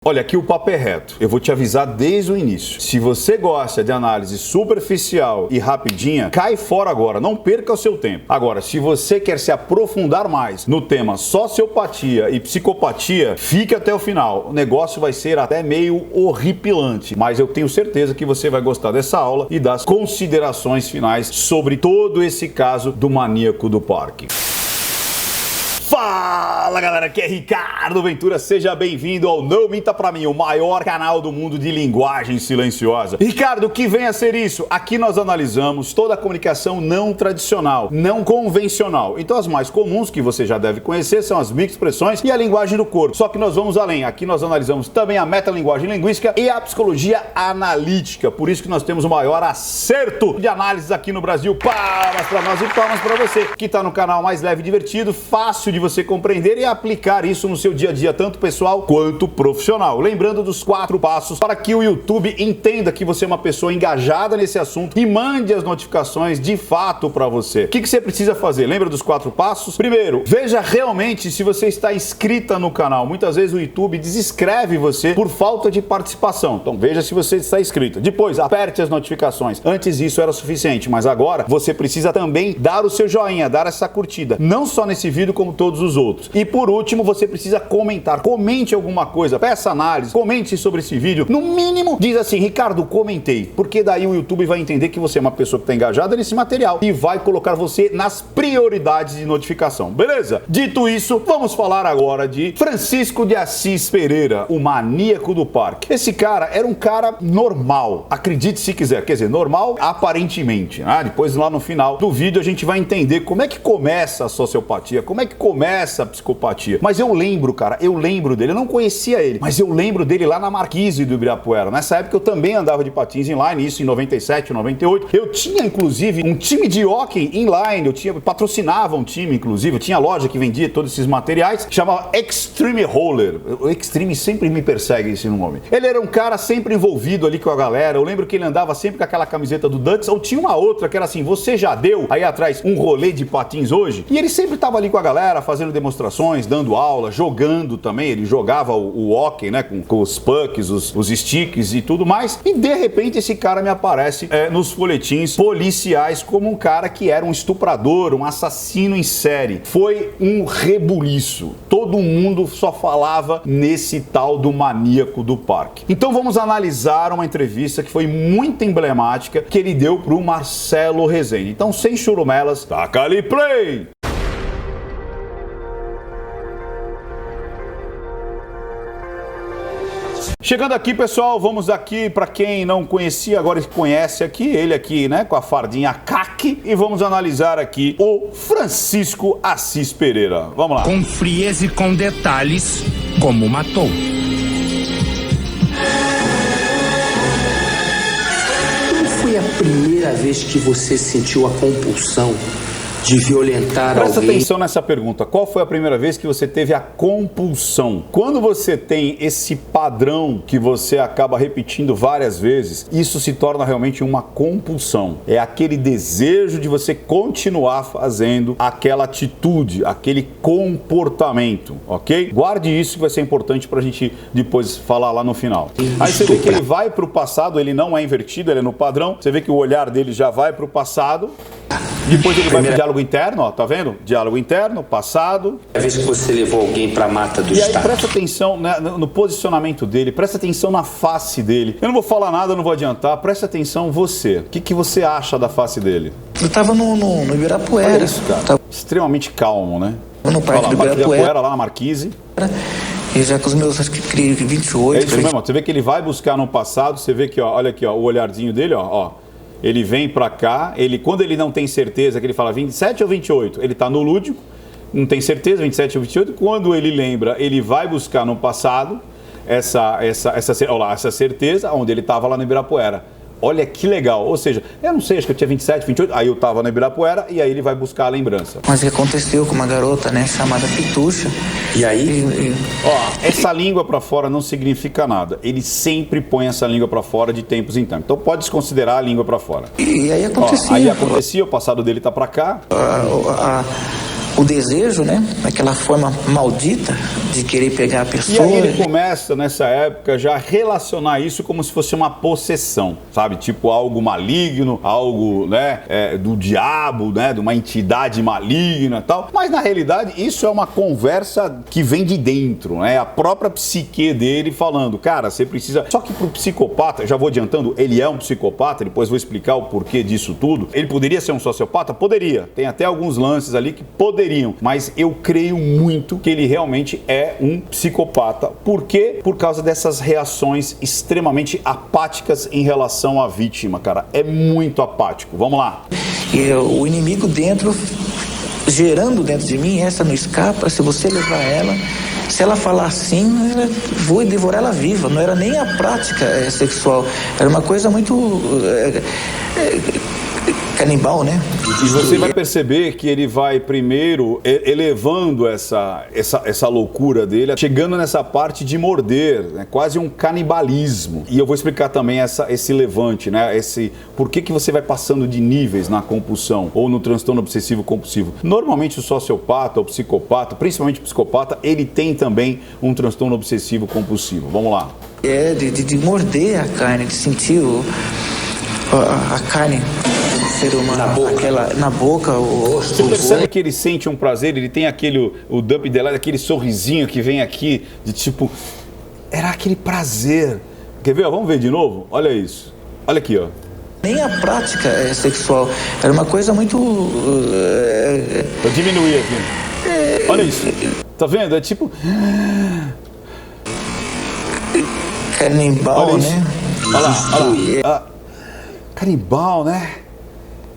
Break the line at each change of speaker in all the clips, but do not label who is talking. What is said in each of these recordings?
Olha, aqui o papo é reto. Eu vou te avisar desde o início. Se você gosta de análise superficial e rapidinha, cai fora agora, não perca o seu tempo. Agora, se você quer se aprofundar mais no tema sociopatia e psicopatia, fique até o final. O negócio vai ser até meio horripilante, mas eu tenho certeza que você vai gostar dessa aula e das considerações finais sobre todo esse caso do maníaco do parque. Fala galera, aqui é Ricardo Ventura, seja bem-vindo ao Não Minta Pra Mim, o maior canal do mundo de linguagem silenciosa. Ricardo, o que vem a ser isso? Aqui nós analisamos toda a comunicação não tradicional, não convencional. Então as mais comuns que você já deve conhecer são as microexpressões e a linguagem do corpo. Só que nós vamos além, aqui nós analisamos também a metalinguagem linguística e a psicologia analítica. Por isso que nós temos o maior acerto de análises aqui no Brasil. Palmas pra nós e palmas pra você, que tá no canal mais leve e divertido, fácil de você compreender e aplicar isso no seu dia a dia, tanto pessoal quanto profissional. Lembrando dos 4 passos para que o YouTube entenda que você é uma pessoa engajada nesse assunto e mande as notificações de fato para você. O que você precisa fazer? Lembra dos 4 passos? Primeiro, veja realmente se você está inscrita no canal. Muitas vezes o YouTube desinscreve você por falta de participação. Então veja se você está inscrita. Depois, aperte as notificações. Antes isso era suficiente, mas agora você precisa também dar o seu joinha, dar essa curtida. Não só nesse vídeo, como todos os outros. E por último, você precisa comentar. Comente alguma coisa, peça análise, comente sobre esse vídeo. No mínimo, diz assim: Ricardo, comentei. Porque daí o YouTube vai entender que você é uma pessoa que está engajada nesse material e vai colocar você nas prioridades de notificação. Beleza? Dito isso, vamos falar agora de Francisco de Assis Pereira, o maníaco do parque. Esse cara era um cara normal. Acredite se quiser. Quer dizer, normal aparentemente. Depois lá no final do vídeo a gente vai entender como é que começa a sociopatia, como é que começa a psicopatia. Mas eu lembro, cara, dele, eu não conhecia ele, mas eu lembro dele lá na Marquise do Ibirapuera. Nessa época eu também andava de patins inline, isso em 97, 98. Eu tinha, inclusive, um time de hockey inline, patrocinava um time, inclusive, eu tinha loja que vendia todos esses materiais, chamava Extreme Roller. O Extreme sempre me persegue esse nome. Ele era um cara sempre envolvido ali com a galera, eu lembro que ele andava sempre com aquela camiseta do Ducks, ou tinha uma outra que era assim: você já deu aí atrás um rolê de patins hoje? E ele sempre tava ali com a galera, fazendo demonstrações, dando aula, jogando também. Ele jogava o hockey, né, com os pucks, os sticks e tudo mais. E de repente esse cara me aparece nos folhetins policiais como um cara que era um estuprador, um assassino em série. Foi um rebuliço. Todo mundo só falava nesse tal do maníaco do parque. Então vamos analisar uma entrevista que foi muito emblemática que ele deu pro Marcelo Rezende. Então, sem churumelas, taca ali play! Chegando aqui, pessoal, vamos aqui para quem não conhecia, agora conhece aqui, ele aqui, né, com a fardinha caque, e vamos analisar aqui o Francisco Assis Pereira. Vamos lá.
Com frieza e com detalhes, como matou.
Qual foi a primeira vez que você sentiu a compulsão de violentar alguém?
Presta atenção nessa pergunta. Qual foi a primeira vez que você teve a compulsão? Quando você tem esse padrão que você acaba repetindo várias vezes, isso se torna realmente uma compulsão. É aquele desejo de você continuar fazendo aquela atitude, aquele comportamento, ok? Guarde isso que vai ser importante pra gente depois falar lá no final. Aí você vê que ele vai pro passado, ele não é invertido, ele é no padrão. Você vê que o olhar dele já vai pro passado. Depois ele vai pro diálogo interno, ó, tá vendo? Diálogo interno, passado.
A vez que você levou alguém pra mata do
Estado. E aí
Estado.
presta atenção, né, no posicionamento dele, presta atenção na face dele. Eu não vou falar nada, não vou adiantar, presta atenção você. O que você acha da face dele?
Eu tava no Ibirapuera.
Olha isso, cara. Extremamente calmo, né?
No parque do Ibirapuera,
lá na Marquise.
E já com os meus, acho que 28.
É isso mesmo, você vê que ele vai buscar no passado, você vê que, ó, olha aqui, ó, o olharzinho dele, ó. Ele vem pra cá, quando ele não tem certeza, que ele fala 27 ou 28, ele tá no lúdico, não tem certeza, 27 ou 28, quando ele lembra, ele vai buscar no passado essa certeza, onde ele tava lá no Ibirapuera. Olha que legal, ou seja, eu não sei, acho que eu tinha 27, 28, aí eu tava no Ibirapuera e aí ele vai buscar a lembrança.
Mas o que aconteceu com uma garota, né, chamada Pitucha.
E aí?
Ó, essa língua pra fora não significa nada. Ele sempre põe essa língua pra fora de tempos em tempos. Então pode desconsiderar a língua pra fora.
E aí acontecia.
Ó, aí acontecia, o passado dele tá pra cá.
o desejo, né? Aquela forma maldita de querer pegar a pessoa.
E aí ele começa, nessa época, já a relacionar isso como se fosse uma possessão, sabe? Tipo algo maligno, algo, né, do diabo, né, de uma entidade maligna e tal. Mas, na realidade, isso é uma conversa que vem de dentro, né? A própria psique dele falando, cara, você precisa... Só que pro psicopata, já vou adiantando, ele é um psicopata, depois vou explicar o porquê disso tudo. Ele poderia ser um sociopata? Poderia. Tem até alguns lances ali que poderiam, mas eu creio muito que ele realmente é um psicopata. Por quê? Por causa dessas reações extremamente apáticas em relação à vítima, cara. É muito apático. Vamos lá.
E o inimigo dentro, gerando dentro de mim, essa não escapa, se você levar ela, se ela falar assim, vou devorar ela viva. Não era nem a prática sexual, era uma coisa muito... canibal, né?
E você vai perceber que ele vai primeiro elevando essa loucura dele, chegando nessa parte de morder, né? Quase um canibalismo. E eu vou explicar também esse levante, né? Por que você vai passando de níveis na compulsão ou no transtorno obsessivo compulsivo. Normalmente o sociopata, o psicopata, principalmente o psicopata, ele tem também um transtorno obsessivo compulsivo. Vamos lá.
De morder a carne, de sentir a carne do ser humano na boca, o rosto.
Você percebe que ele sente um prazer, ele tem o dump delight, aquele sorrisinho que vem aqui, de tipo, era aquele prazer. Quer ver? Vamos ver de novo? Olha isso. Olha aqui, ó.
Nem a prática sexual, era uma coisa muito...
Eu diminuí aqui. Olha isso. Tá vendo? É tipo...
canibal, né?
Olha lá. Canibal, né?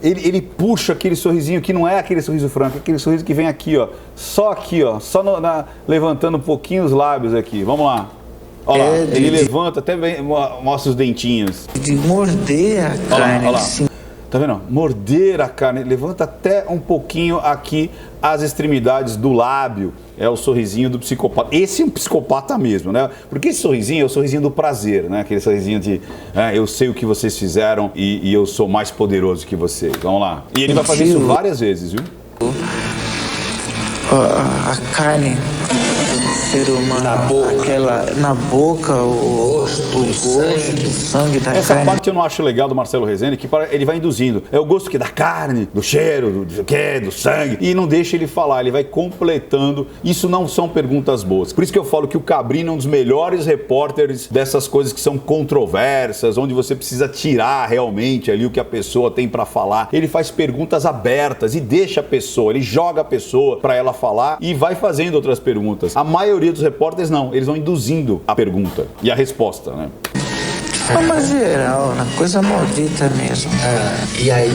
Ele puxa aquele sorrisinho que não é aquele sorriso franco, é aquele sorriso que vem aqui, ó. Só aqui, ó. Só levantando um pouquinho os lábios aqui. Vamos lá. Olha lá. Ele levanta, até mostra os dentinhos.
De morder a carne.
Olha lá. Tá vendo? Morder a carne. Levanta até um pouquinho aqui as extremidades do lábio. É o sorrisinho do psicopata. Esse é um psicopata mesmo, né? Porque esse sorrisinho é o sorrisinho do prazer, né? Aquele sorrisinho de eu sei o que vocês fizeram e eu sou mais poderoso que vocês. Vamos lá. E ele vai fazer isso várias vezes, viu?
A carne do ser humano, na boca, o gosto, o sangue da
Essa
carne.
parte eu não acho legal do Marcelo Rezende, que ele vai induzindo. É o gosto que da carne, do cheiro, do sangue. E não deixa ele falar, ele vai completando. Isso não são perguntas boas. Por isso que eu falo que o Cabrini é um dos melhores repórteres dessas coisas que são controversas, onde você precisa tirar realmente ali o que a pessoa tem pra falar. Ele faz perguntas abertas e deixa a pessoa, ele joga a pessoa pra ela falar e vai fazendo outras perguntas. A maioria dos repórteres não, eles vão induzindo a pergunta e a resposta, né?
Mas geral, uma coisa maldita mesmo.
E aí,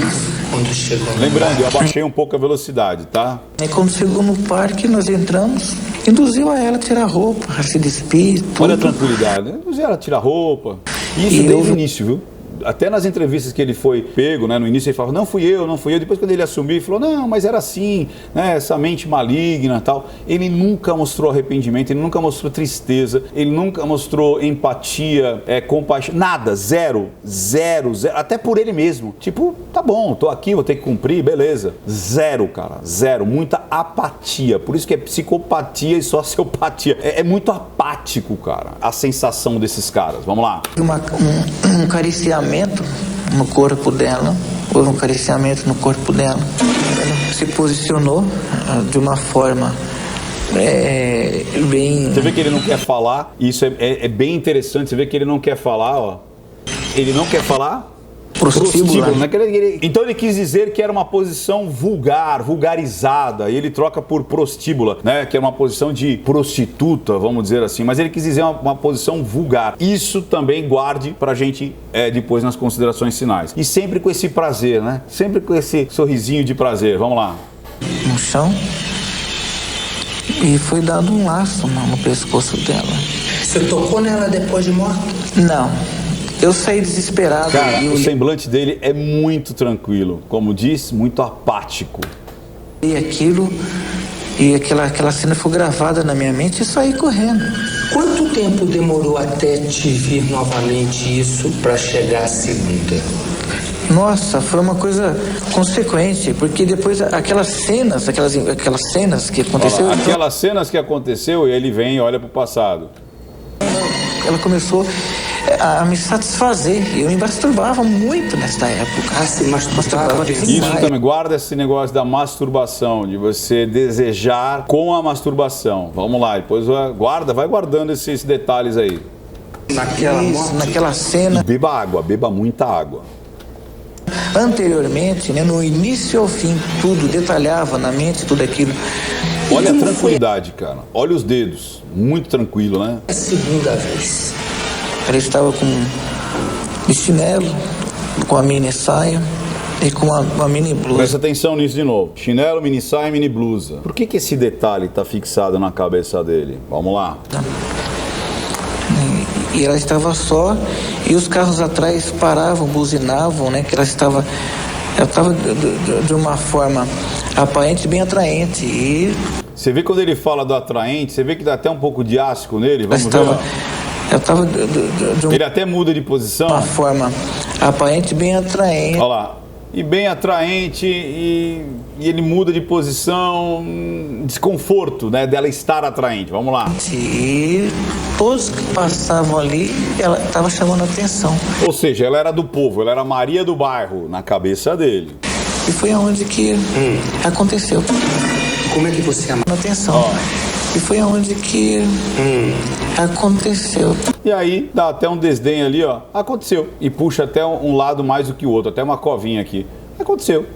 quando chegou...
Lembrando, eu abaixei um pouco a velocidade, tá?
E quando chegou no parque, nós entramos, induziu a ela a tirar a roupa, a se despir, tudo.
Olha a tranquilidade, né? Induziu ela a tirar a roupa. Isso desde o início, viu? Até nas entrevistas que ele foi pego, né, no início ele falava, não fui eu. Depois quando ele assumiu, ele falou, não, mas era assim, né, essa mente maligna e tal. Ele nunca mostrou arrependimento, ele nunca mostrou tristeza, ele nunca mostrou empatia, compaixão, nada, zero, até por ele mesmo. Tipo, tá bom, tô aqui, vou ter que cumprir, beleza. Zero, cara, zero, muita apatia. Por isso que é psicopatia e sociopatia. É muito apático, cara, a sensação desses caras. Vamos lá.
Um acariciamento no corpo dela, houve um acariciamento no corpo dela. Ela se posicionou de uma forma bem...
Você vê que ele não quer falar, isso é bem interessante, você vê que ele não quer falar, ó. Ele não quer falar... Prostíbulo, né? Então ele quis dizer que era uma posição vulgarizada, e ele troca por prostíbula, né? Que é uma posição de prostituta, vamos dizer assim, mas ele quis dizer uma posição vulgar. Isso também guarde pra gente depois nas considerações finais. E sempre com esse prazer, né? Sempre com esse sorrisinho de prazer. Vamos lá.
No chão, e foi dado um laço no pescoço dela.
Você tocou nela depois de morta?
Não. Eu saí desesperado.
Cara, o semblante dele é muito tranquilo, como diz, muito apático.
E aquilo, e aquela cena foi gravada na minha mente e saí correndo.
Quanto tempo demorou até te vir novamente isso para chegar à segunda?
Nossa, foi uma coisa consequente, porque depois aquelas cenas que aconteceu...
Aquelas cenas que aconteceu, ele vem e olha pro passado.
Ela começou a me satisfazer. Eu me masturbava muito nessa época.
Se masturbava
Isso também, guarda esse negócio da masturbação, de você desejar com a masturbação. Vamos lá, depois vai guardando esses detalhes aí.
Naquela cena.
E beba água, beba muita água.
Anteriormente, né, no início ao fim, tudo, detalhava na mente tudo aquilo.
Olha a tranquilidade, cara. Olha os dedos. Muito tranquilo, né?
A segunda vez.
Ela estava de chinelo, com a mini saia e com uma mini blusa.
Presta atenção nisso de novo. Chinelo, mini saia e mini blusa. Por que esse detalhe está fixado na cabeça dele? Vamos lá.
E ela estava só, e os carros atrás paravam, buzinavam, né? Que ela estava de uma forma aparente, bem atraente. E
você vê quando ele fala do atraente, você vê que dá até um pouco de asco nele. Vamos ver.
Ela estava
Ele até muda de posição.
Uma forma aparente, bem atraente.
Olha lá. E bem atraente, e ele muda de posição, desconforto, né, dela estar atraente. Vamos lá.
E todos que passavam ali, ela estava chamando a atenção.
Ou seja, ela era do povo, ela era Maria do bairro, na cabeça dele.
E foi aonde que aconteceu.
Como é que você ama?
Atenção. E foi aonde que aconteceu.
E aí, dá até um desdém ali, ó. Aconteceu. E puxa até um lado mais do que o outro, até uma covinha aqui. Aconteceu.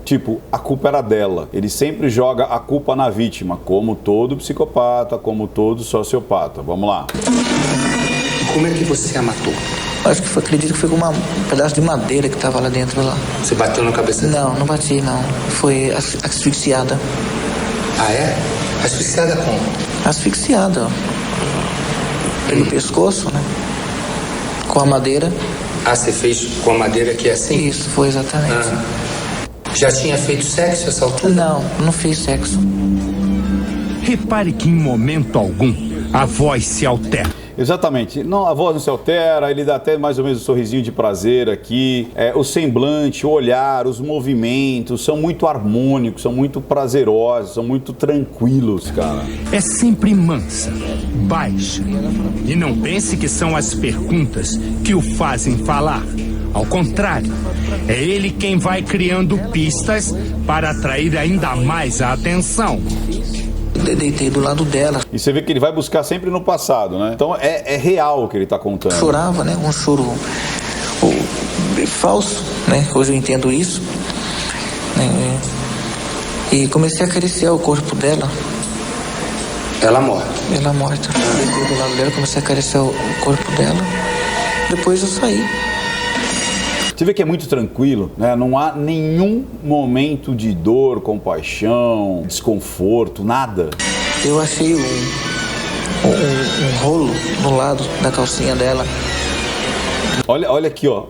Tipo, a culpa era dela. Ele sempre joga a culpa na vítima, como todo psicopata, como todo sociopata. Vamos lá.
Como é que você a matou?
Acho que acredito que foi com um pedaço de madeira que estava lá dentro lá.
Você bateu na cabeça dela?
Não bati, não. Foi asfixiada.
Ah, é? Asfixiada como?
Asfixiada, ó. Pelo pescoço, né? Com a madeira.
Ah, você fez com a madeira que é assim?
Isso, foi exatamente.
Já tinha feito sexo essa altura?
Não fiz sexo.
Repare que em momento algum a voz se altera.
Exatamente. Não, a voz não se altera, ele dá até mais ou menos um sorrisinho de prazer aqui. O semblante, o olhar, os movimentos são muito harmônicos, são muito prazerosos, são muito tranquilos, cara.
É sempre mansa, baixa. E não pense que são as perguntas que o fazem falar. Ao contrário, é ele quem vai criando pistas para atrair ainda mais a atenção.
Deitei do lado dela.
E você vê que ele vai buscar sempre no passado, né? Então é real o que ele tá contando.
Chorava, né? Um choro falso, né? Hoje eu entendo isso. E comecei a acariciar o corpo dela.
Ela morta?
Ela morta. Deitei do lado dela, comecei a acariciar o corpo dela. Depois eu saí.
Você vê que é muito tranquilo, né? Não há nenhum momento de dor, compaixão, desconforto, nada.
Eu achei um rolo no lado da calcinha dela.
Olha aqui, ó.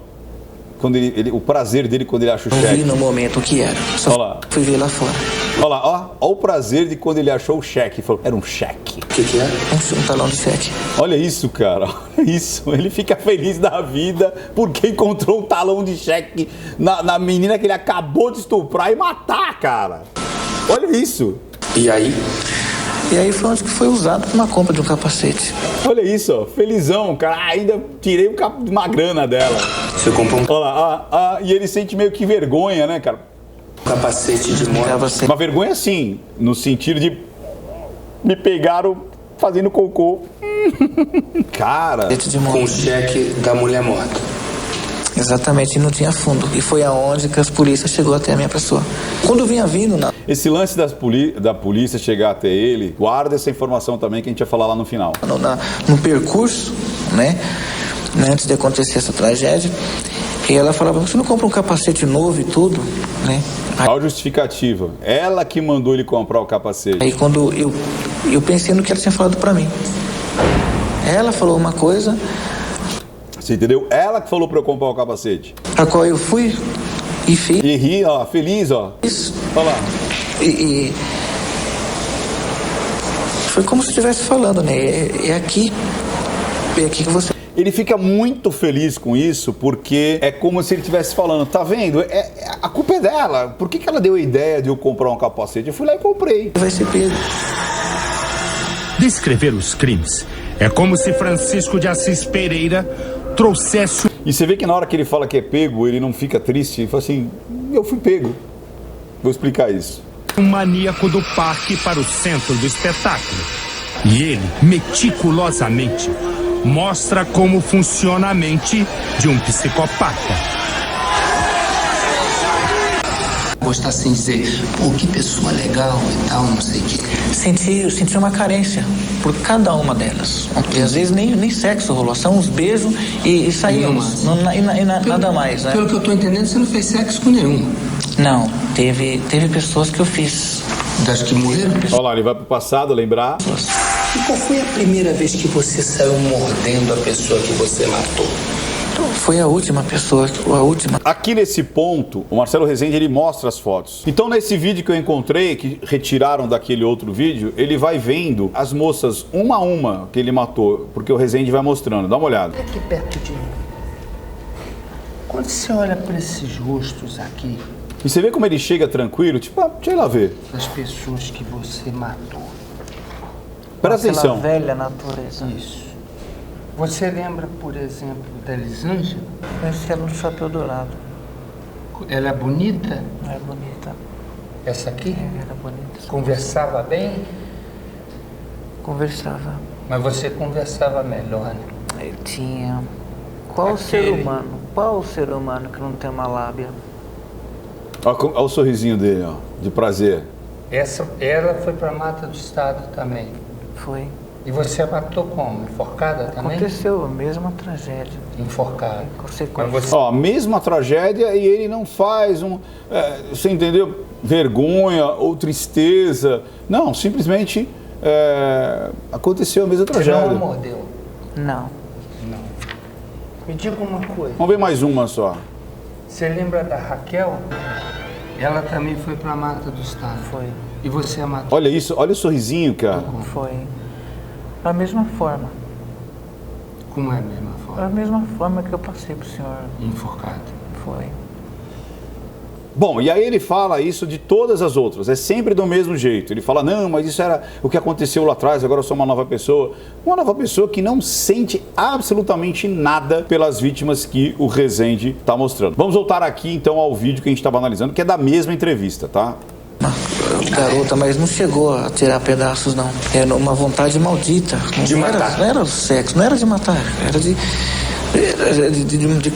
Quando o prazer dele quando ele acha o cheque.
Não vi no momento o que era. Só fui ver lá fora.
Olha lá, ó o prazer de quando ele achou o cheque. Falou, era um cheque.
O que é?
Um talão de cheque.
Olha isso, cara. Olha isso. Ele fica feliz da vida porque encontrou um talão de cheque na menina que ele acabou de estuprar e matar, cara. Olha isso.
E aí?
E aí foi onde que foi usado para uma compra de um capacete.
Olha isso, ó. Felizão, cara. Ainda tirei uma grana dela.
Você comprou um...
Olha lá, e ele sente meio que vergonha, né, cara?
Capacete de moto.
Uma vergonha sim, no sentido de me pegaram fazendo cocô. Cara.
Com o cheque da mulher morta.
Exatamente, e não tinha fundo. E foi aonde que as polícias chegou até a minha pessoa. Quando vinha vindo...
Esse lance da polícia chegar até ele, guarda essa informação também que a gente vai falar lá no final.
No percurso, né? Antes de acontecer essa tragédia, e ela falava, você não compra um capacete novo e tudo, né?
Qual justificativa? Ela que mandou ele comprar o capacete.
Aí quando eu pensei no que ela tinha falado pra mim. Ela falou uma coisa...
Você entendeu? Ela que falou pra eu comprar o capacete.
A qual eu fui e fiz.
E ri, ó, feliz, ó.
Isso.
Olha lá.
E foi como se estivesse falando, né? É aqui que você...
Ele fica muito feliz com isso, porque é como se ele estivesse falando, tá vendo? A culpa é dela. Por que ela deu a ideia de eu comprar um capacete? Eu fui lá e comprei.
Vai ser preso.
Descrever os crimes é como se Francisco de Assis Pereira trouxesse
E você vê que na hora que ele fala que é pego, ele não fica triste. Ele fala assim, eu fui pego. Vou explicar isso.
um maníaco do parque para o centro do espetáculo. E ele, meticulosamente, mostra como funciona a mente de um psicopata.
Gostar sem dizer, pô, que pessoa legal e tal, não sei o quê.
Senti uma carência por cada uma delas. E às vezes nem sexo rolou, só uns beijos e saímos. Nada mais, né?
Pelo que eu tô entendendo, você não fez sexo com nenhum.
Não, teve pessoas que eu fiz.
Das que morreram?
Olha lá, ele vai pro passado lembrar.
E qual foi a primeira vez que você saiu mordendo a pessoa que você matou?
Foi a última pessoa, a última.
Aqui nesse ponto, o Marcelo Rezende, ele mostra as fotos. Então nesse vídeo que eu encontrei, que retiraram daquele outro vídeo, ele vai vendo as moças uma a uma que ele matou, porque o Rezende vai mostrando. Dá uma olhada.
Aqui perto de mim. Quando você olha para esses rostos aqui,
E você vê como ele chega tranquilo, tipo, deixa eu ir lá ver.
das pessoas que você matou.
Presta atenção.
Aquela velha natureza.
Isso. Você lembra, por exemplo, da Elisângela?
Esse era um chapéu dourado.
Ela é bonita?
Não é bonita.
Essa aqui?
Era bonita.
Conversava bem,
Conversava.
mas você conversava melhor, né?
Ele tinha. Qual
Aquele-
o ser humano que não tem uma lábia?
Olha o sorrisinho dele, ó, de prazer.
Ela foi para a Mata do Estado também.
Foi.
E você a matou como? Enforcada também?
Aconteceu a mesma tragédia.
Enforcada.
Consequência.
Mas você...
Ó, a mesma tragédia e ele não faz você entendeu? Vergonha ou tristeza. Não, simplesmente aconteceu a mesma
Você
tragédia.
não a mordeu?
Não.
Me diga uma coisa.
Vamos ver mais uma só.
Você lembra da Raquel? Ela também foi para a Mata do Estado.
Foi.
E você a matou?
Olha isso, olha o sorrisinho, cara.
Foi. Da mesma forma.
Como é a mesma forma?
Da mesma forma que eu passei pro senhor.
Enforcada.
Foi.
Bom, e aí ele fala isso de todas as outras, é sempre do mesmo jeito. Ele fala, não, mas isso era o que aconteceu lá atrás, agora eu sou uma nova pessoa. Uma nova pessoa que não sente absolutamente nada pelas vítimas que o Rezende está mostrando. Vamos voltar aqui então ao vídeo que a gente estava analisando, que é da mesma entrevista, tá?
Garota, mas não chegou a tirar pedaços, não. Era uma vontade maldita.
De
Não
matar.
Não era sexo, não era de matar, era de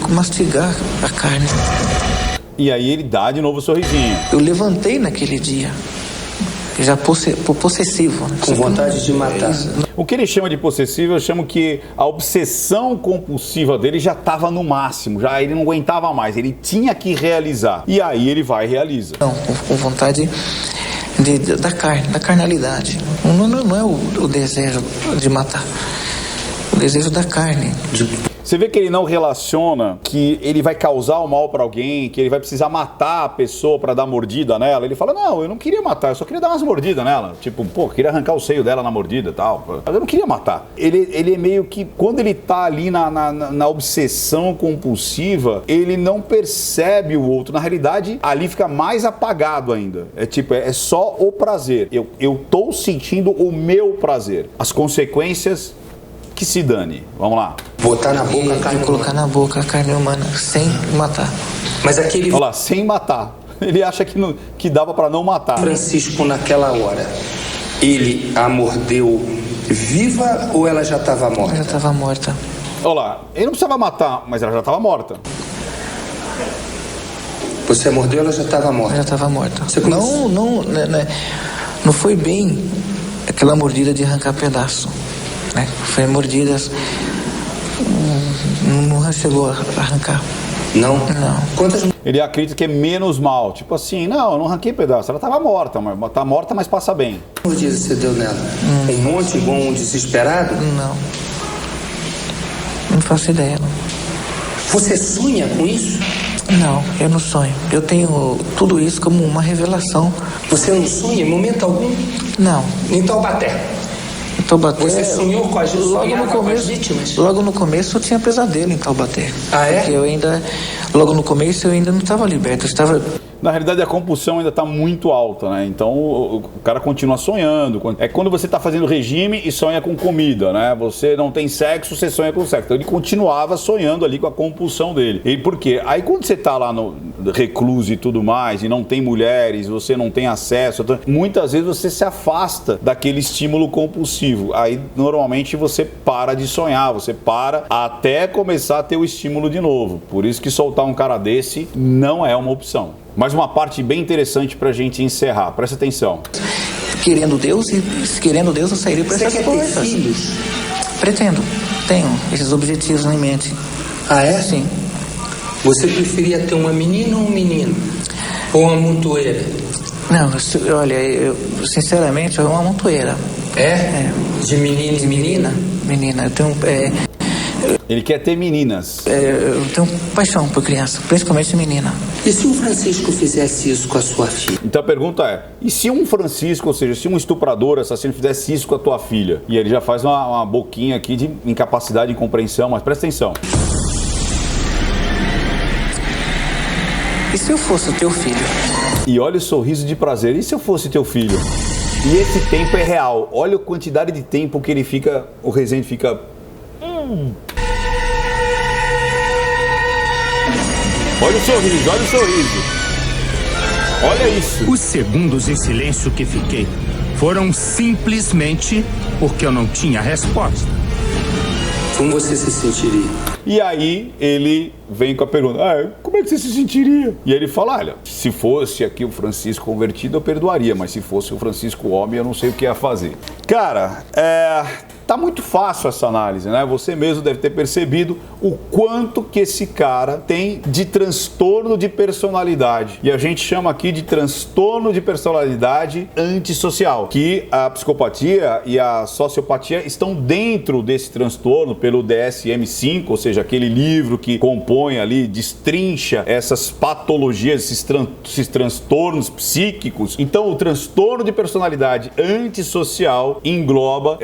mastigar a carne.
E aí ele dá de novo o sorrisinho.
Eu levantei naquele dia, já possessivo. Né?
Com vontade de matar.
O que ele chama de possessivo, eu chamo que a obsessão compulsiva dele já estava no máximo, já ele não aguentava mais, ele tinha que realizar. E aí ele vai e realiza.
Não, com vontade da carne, da carnalidade. Não é o desejo de matar, o desejo da carne.
Você vê que ele não relaciona que ele vai causar o mal para alguém, que ele vai precisar matar a pessoa para dar mordida nela. Ele fala, não, eu não queria matar, eu só queria dar umas mordidas nela. Tipo, pô, queria arrancar o seio dela na mordida e tal. Mas eu não queria matar. Ele é meio que, quando ele tá ali na obsessão compulsiva, ele não percebe o outro. Na realidade, ali fica mais apagado ainda. É tipo, é só o prazer. Eu tô sentindo o meu prazer. As consequências... que se dane. Vamos lá.
Botar na boca a carne
De colocar na boca a carne humana sem matar.
Mas aquele
Olha lá, sem matar. Ele acha que dava para não matar.
Francisco, naquela hora, ele a mordeu viva ou ela já estava
Ela
morta?
já estava morta.
Olha lá, ele não precisava matar, mas ela já estava morta.
Você a mordeu, ela já estava
Ela já
morta.
estava morta.
Você começou-
Não foi bem aquela mordida de arrancar pedaço. Né? Foi mordidas. Não chegou a arrancar.
Não?
Não.
Quantas
Ele acredita que é menos mal. Tipo assim, não, eu não arranquei pedaço. Ela estava morta, mas tá morta, mas passa bem.
mordidas você deu nela? Um monte igual um desesperado?
Não. Não faço ideia, não.
Você sonha com isso?
Não, eu não sonho. Eu tenho tudo isso como uma revelação.
Você não sonha em momento algum?
Não.
Em Taubaté?
Taubaté.
Você sonhou com as vítimas?
Logo no começo eu tinha pesadelo em Taubaté.
Ah, é?
Porque logo no começo eu ainda não estava liberto, eu estava...
Na realidade, a compulsão ainda está muito alta, né? Então, o cara continua sonhando. É quando você está fazendo regime e sonha com comida, né? Você não tem sexo, você sonha com sexo. Então, ele continuava sonhando ali com a compulsão dele. E por quê? Aí, quando você está lá no recluso e tudo mais, e não tem mulheres, você não tem acesso, muitas vezes você se afasta daquele estímulo compulsivo. Aí, normalmente, você para de sonhar, você para até começar a ter o estímulo de novo. Por isso que soltar um cara desse não é uma opção. Mas uma parte bem interessante pra gente encerrar. Presta atenção.
Querendo Deus eu sairia para essas coisas.
Você quer ter filhos?
Pretendo. Tenho esses objetivos em mente.
Ah, é?
Sim.
Você preferia ter uma menina ou um menino? Ou uma montoeira?
Não, olha, sinceramente, é uma montoeira.
É? De menino e menina?
Menina, eu tenho...
Ele quer ter meninas.
Eu tenho paixão por criança, principalmente menina.
E se o Francisco fizesse isso com a sua filha?
Então a pergunta é, e se um Francisco, ou seja, se um estuprador, assassino, fizesse isso com a tua filha? E ele já faz uma boquinha aqui de incapacidade de compreensão, mas presta atenção.
E se eu fosse o teu filho?
E olha o sorriso de prazer, e se eu fosse teu filho? E esse tempo é real, olha a quantidade de tempo que ele fica, o Rezende fica... Olha o sorriso, olha o sorriso. Olha isso.
Os segundos em silêncio que fiquei foram simplesmente porque eu não tinha resposta.
Como você se sentiria?
E aí ele vem com a pergunta, como é que você se sentiria? E ele fala, olha, se fosse aqui o Francisco convertido eu perdoaria, mas se fosse o Francisco homem eu não sei o que ia fazer. Cara, tá muito fácil essa análise, né? Você mesmo deve ter percebido o quanto que esse cara tem de transtorno de personalidade. E a gente chama aqui de transtorno de personalidade antissocial, que a psicopatia e a sociopatia estão dentro desse transtorno pelo DSM-5, ou seja, aquele livro que compõe ali, destrincha essas patologias, esses transtornos psíquicos. Então, o transtorno de personalidade antissocial engloba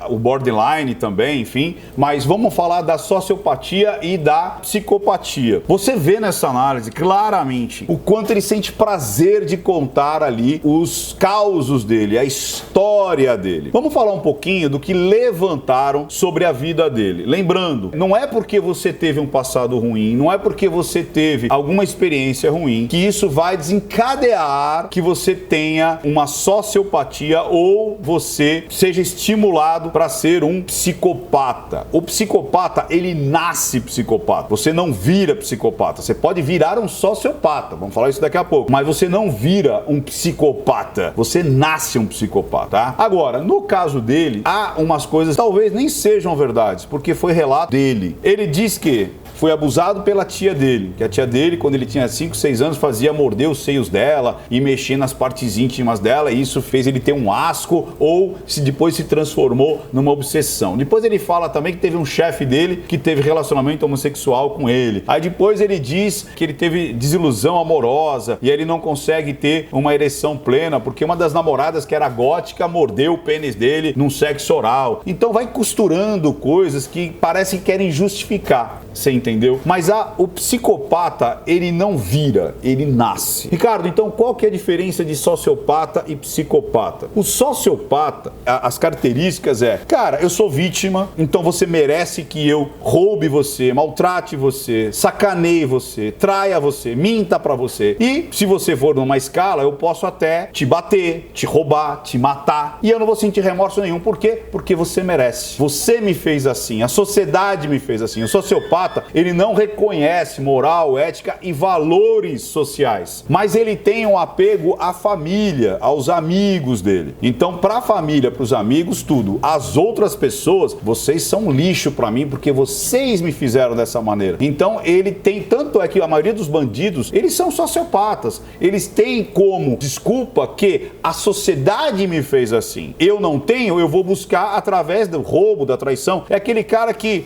o borderline também, enfim, mas vamos falar da sociopatia e da psicopatia. Você vê nessa análise claramente o quanto ele sente prazer de contar ali os causos dele, a história dele. Vamos falar um pouquinho do que levantaram sobre a vida dele. Lembrando, não é porque você teve um passado ruim, não é porque você teve alguma experiência ruim que isso vai desencadear que você tenha uma sociopatia ou você seja estimulado para ser um psicopata. O psicopata, ele nasce psicopata. Você não vira psicopata. Você pode virar um sociopata. Vamos falar isso daqui a pouco. Mas você não vira um psicopata. Você nasce um psicopata, tá? Agora, no caso dele, há umas coisas que talvez nem sejam verdades, porque foi relato dele. Ele diz que foi abusado pela tia dele, que a tia dele, quando ele tinha 5, 6 anos, fazia morder os seios dela e mexer nas partes íntimas dela, e isso fez ele ter um asco ou depois se transformou numa obsessão. Depois ele fala também que teve um chefe dele que teve relacionamento homossexual com ele. Aí depois ele diz que ele teve desilusão amorosa e ele não consegue ter uma ereção plena porque uma das namoradas que era gótica mordeu o pênis dele num sexo oral. Então vai costurando coisas que parecem que querem justificar. Você entendeu? Mas o psicopata, ele não vira, ele nasce. Ricardo, então qual que é a diferença de sociopata e psicopata? O sociopata, as características cara, eu sou vítima, então você merece que eu roube você, maltrate você, sacaneie você, traia você, minta pra você. E se você for numa escala, eu posso até te bater, te roubar, te matar. E eu não vou sentir remorso nenhum. Por quê? Porque você merece. Você me fez assim, a sociedade me fez assim. O sociopata, ele não reconhece moral, ética e valores sociais, mas ele tem um apego à família, aos amigos dele. Então, para a família, para os amigos, tudo. As outras pessoas, vocês são lixo para mim porque vocês me fizeram dessa maneira. Então, ele tem, tanto é que a maioria dos bandidos, eles são sociopatas. Eles têm como desculpa que a sociedade me fez assim. Eu não tenho, eu vou buscar através do roubo, da traição. É aquele cara que,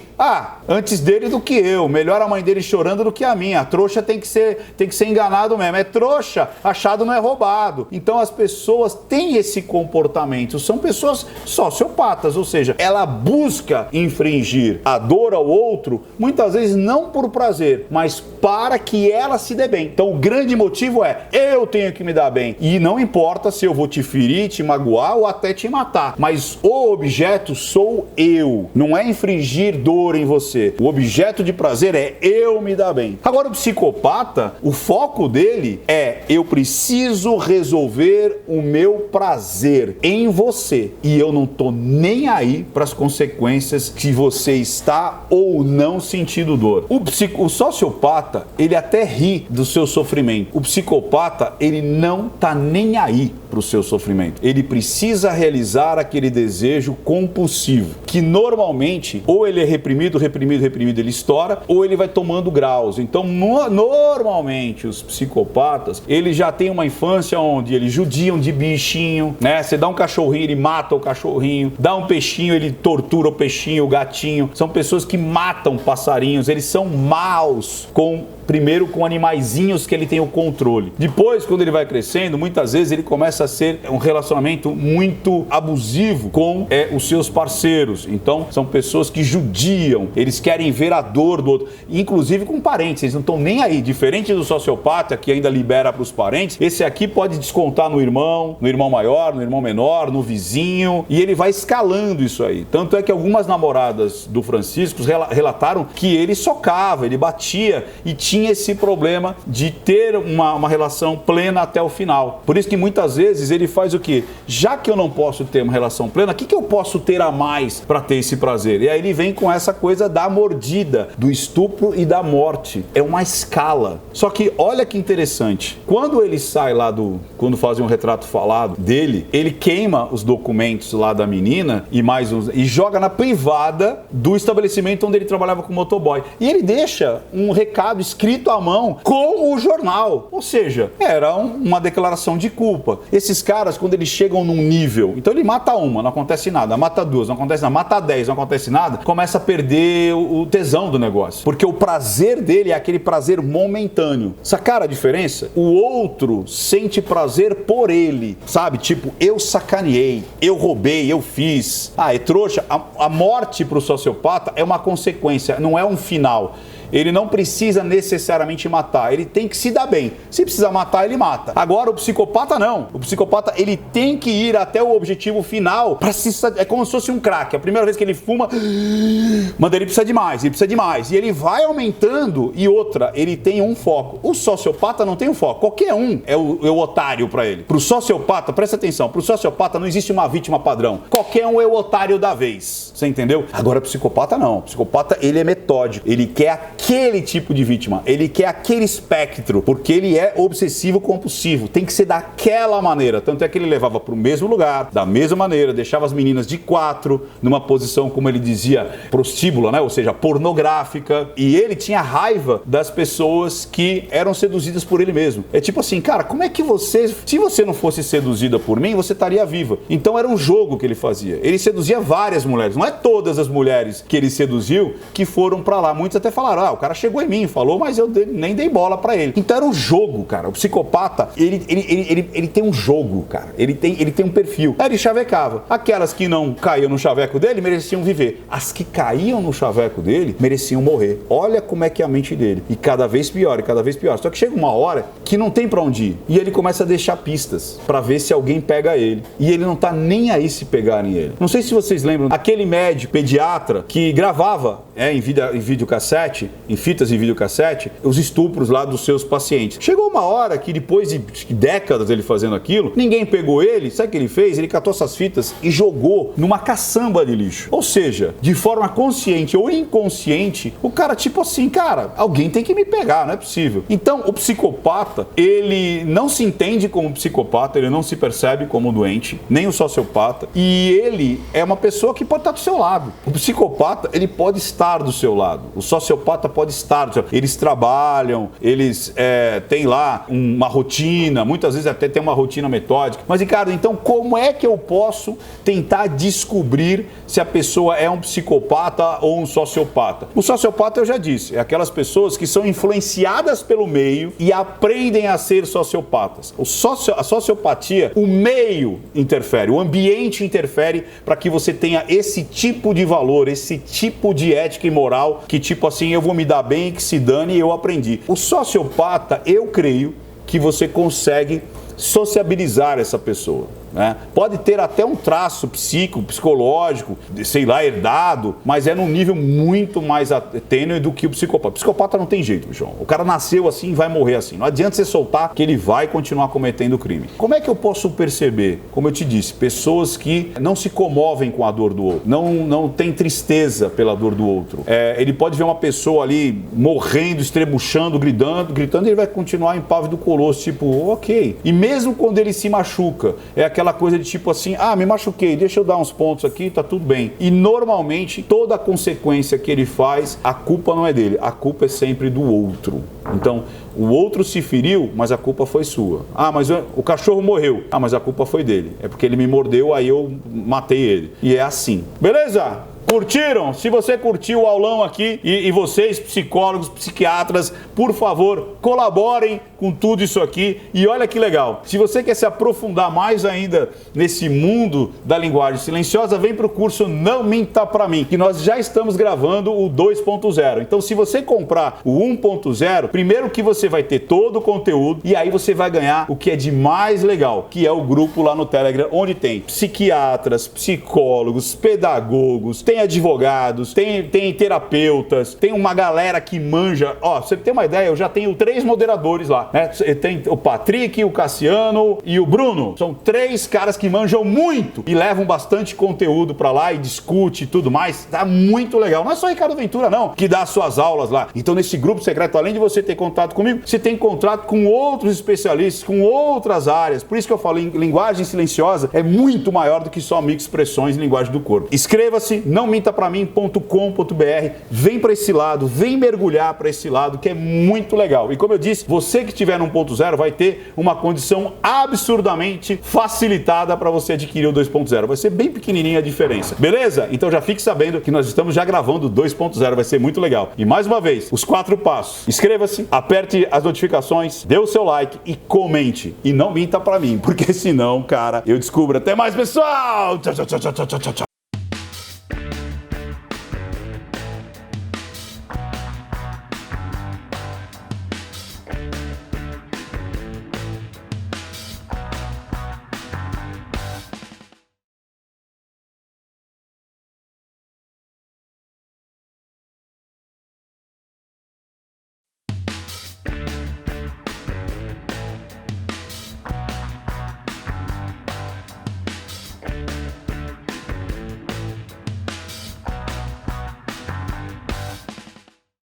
antes dele do que eu. entendeu? Melhor a mãe dele chorando do que a minha. A trouxa tem que ser enganado mesmo. É trouxa, achado não é roubado. Então as pessoas têm esse comportamento. São pessoas sociopatas, ou seja, ela busca infringir a dor ao outro, muitas vezes não por prazer, mas para que ela se dê bem. Então o grande motivo é, eu tenho que me dar bem. E não importa se eu vou te ferir, te magoar ou até te matar. Mas o objeto sou eu. Não é infringir dor em você. O objeto de prazer é eu me dar bem. Agora o psicopata, o foco dele é, eu preciso resolver o meu prazer em você. E eu não tô nem aí para as consequências que você está ou não sentindo dor. O sociopata, ele até ri do seu sofrimento. O psicopata, ele não tá nem aí para o seu sofrimento. Ele precisa realizar aquele desejo compulsivo, que normalmente, ou ele é reprimido, ele estoura, ou ele vai tomando graus. Então, normalmente, os psicopatas, eles já têm uma infância onde eles judiam de bichinho, né? Você dá um cachorrinho, ele mata o cachorrinho, dá um peixinho, ele tortura o peixinho, o gatinho. São pessoas que matam passarinhos, eles são maus primeiro com animaizinhos que ele tem o controle. Depois, quando ele vai crescendo, muitas vezes ele começa a ser um relacionamento muito abusivo com os seus parceiros. Então, são pessoas que judiam, eles querem ver a dor do outro, inclusive com parentes, eles não estão nem aí. Diferente do sociopata, que ainda libera para os parentes, esse aqui pode descontar no irmão maior, no irmão menor, no vizinho, e ele vai escalando isso aí. Tanto é que algumas namoradas do Francisco relataram que ele socava, ele batia e tinha esse problema de ter uma relação plena até o final. Por isso que muitas vezes ele faz o quê? Já que eu não posso ter uma relação plena, o que eu posso ter a mais para ter esse prazer? E aí ele vem com essa coisa da mordida, do estupro e da morte. É uma escala. Só que olha que interessante. Quando ele sai lá quando fazem um retrato falado dele, ele queima os documentos lá da menina e joga na privada do estabelecimento onde ele trabalhava com motoboy. E ele deixa um recado escrito à mão com o jornal. Ou seja, era uma declaração de culpa. Esses caras, quando eles chegam num nível, então ele mata uma, não acontece nada, mata duas, não acontece nada, mata 10, não acontece nada, começa a perder o tesão do negócio. Porque o prazer dele é aquele prazer momentâneo. Sacaram a diferença? O outro sente prazer por ele, sabe? Tipo, eu sacaneei, eu roubei, eu fiz. É trouxa. A morte pro sociopata é uma consequência, não é um final. Ele não precisa necessariamente matar, ele tem que se dar bem. Se precisar matar, ele mata. Agora, o psicopata não. O psicopata, ele tem que ir até o objetivo final. É como se fosse um crack. A primeira vez que ele fuma, mas ele precisa de mais, ele precisa de mais. E ele vai aumentando. E outra, ele tem um foco. O sociopata não tem um foco. Qualquer um é o otário para ele. Pro sociopata, presta atenção, pro sociopata não existe uma vítima padrão. Qualquer um é o otário da vez. Você entendeu? Agora, o psicopata não. O psicopata, ele é metódico. Ele quer aquele tipo de vítima, ele quer aquele espectro, porque ele é obsessivo compulsivo, tem que ser daquela maneira. Tanto é que ele levava para o mesmo lugar, da mesma maneira, deixava as meninas de 4, numa posição, como ele dizia, prostíbula, né? Ou seja, pornográfica, e ele tinha raiva das pessoas que eram seduzidas por ele mesmo. É tipo assim, cara, como é que se você não fosse seduzida por mim, você estaria viva? Então era um jogo que ele fazia. Ele seduzia várias mulheres, não é todas as mulheres que ele seduziu que foram para lá. Muitos até falaram, o cara chegou em mim, falou, mas eu nem dei bola pra ele. Então era um jogo, cara. O psicopata, ele tem um jogo, cara. Ele tem um perfil. Aí ele chavecava. Aquelas que não caíam no chaveco dele mereciam viver. As que caíam no chaveco dele mereciam morrer. Olha como é que é a mente dele. E cada vez pior, e cada vez pior. Só que chega uma hora que não tem pra onde ir. E ele começa a deixar pistas pra ver se alguém pega ele. E ele não tá nem aí se pegarem ele. Não sei se vocês lembram, aquele médico pediatra que gravava em videocassete, em fitas e videocassete, os estupros lá dos seus pacientes. Chegou uma hora que depois de décadas ele fazendo aquilo, ninguém pegou ele, sabe o que ele fez? Ele catou essas fitas e jogou numa caçamba de lixo. Ou seja, de forma consciente ou inconsciente, o cara tipo assim, cara, alguém tem que me pegar, não é possível. Então, o psicopata, ele não se entende como psicopata, ele não se percebe como doente, nem o sociopata, e ele é uma pessoa que pode estar do seu lado. O psicopata, ele pode estar do seu lado. O sociopata pode estar. Eles trabalham, eles têm lá uma rotina, muitas vezes até tem uma rotina metódica. Mas, Ricardo, então como é que eu posso tentar descobrir se a pessoa é um psicopata ou um sociopata? O sociopata, eu já disse, é aquelas pessoas que são influenciadas pelo meio e aprendem a ser sociopatas. A sociopatia, o meio interfere, o ambiente interfere para que você tenha esse tipo de valor, esse tipo de ética e moral, que tipo assim, eu vou me dar bem, que se dane, eu aprendi. O sociopata, eu creio que você consegue sociabilizar essa pessoa, né? Pode ter até um traço psicológico, sei lá, herdado, mas é num nível muito mais tênue do que o psicopata. O psicopata não tem jeito, João. O cara nasceu assim e vai morrer assim. Não adianta você soltar que ele vai continuar cometendo crime. Como é que eu posso perceber? Como eu te disse, pessoas que não se comovem com a dor do outro, não tem tristeza pela dor do outro. Ele pode ver uma pessoa ali morrendo, estrebuchando, gritando, e ele vai continuar impávido do colosso, tipo, ok. E mesmo quando ele se machuca, é aquela coisa de tipo assim, me machuquei, deixa eu dar uns pontos aqui, tá tudo bem. E normalmente, toda a consequência que ele faz, a culpa não é dele, a culpa é sempre do outro. Então, o outro se feriu, mas a culpa foi sua. Mas o cachorro morreu. Mas a culpa foi dele. É porque ele me mordeu, aí eu matei ele. E é assim. Beleza? Curtiram? Se você curtiu o aulão aqui e vocês, psicólogos, psiquiatras, por favor, colaborem com tudo isso aqui. E olha que legal, se você quer se aprofundar mais ainda nesse mundo da linguagem silenciosa, vem para o curso Não Minta Pra Mim, que nós já estamos gravando o 2.0. Então, se você comprar o 1.0, primeiro que você vai ter todo o conteúdo e aí você vai ganhar o que é de mais legal, que é o grupo lá no Telegram, onde tem psiquiatras, psicólogos, pedagogos, tem advogados, tem terapeutas, tem uma galera que manja. Você tem uma ideia, eu já tenho 3 moderadores lá, né? Tem o Patrick, o Cassiano e o Bruno. São 3 caras que manjam muito e levam bastante conteúdo pra lá e discute e tudo mais. Tá muito legal. Não é só Ricardo Ventura, não, que dá as suas aulas lá. Então, nesse grupo secreto, além de você ter contato comigo, você tem contato com outros especialistas, com outras áreas. Por isso que eu falo, linguagem silenciosa é muito maior do que só microexpressões em linguagem do corpo. Inscreva-se, nãomintapramim.com.br. Vem para esse lado, vem mergulhar para esse lado, que é muito legal. E como eu disse, você que tiver no 1.0 vai ter uma condição absurdamente facilitada para você adquirir o 2.0. Vai ser bem pequenininha a diferença. Beleza? Então já fique sabendo que nós estamos já gravando o 2.0. Vai ser muito legal. E mais uma vez, os 4 passos. Inscreva-se, aperte as notificações, dê o seu like e comente. E não minta para mim, porque senão, cara, eu descubro. Até mais, pessoal! Tchau, tchau, tchau, tchau, tchau, tchau.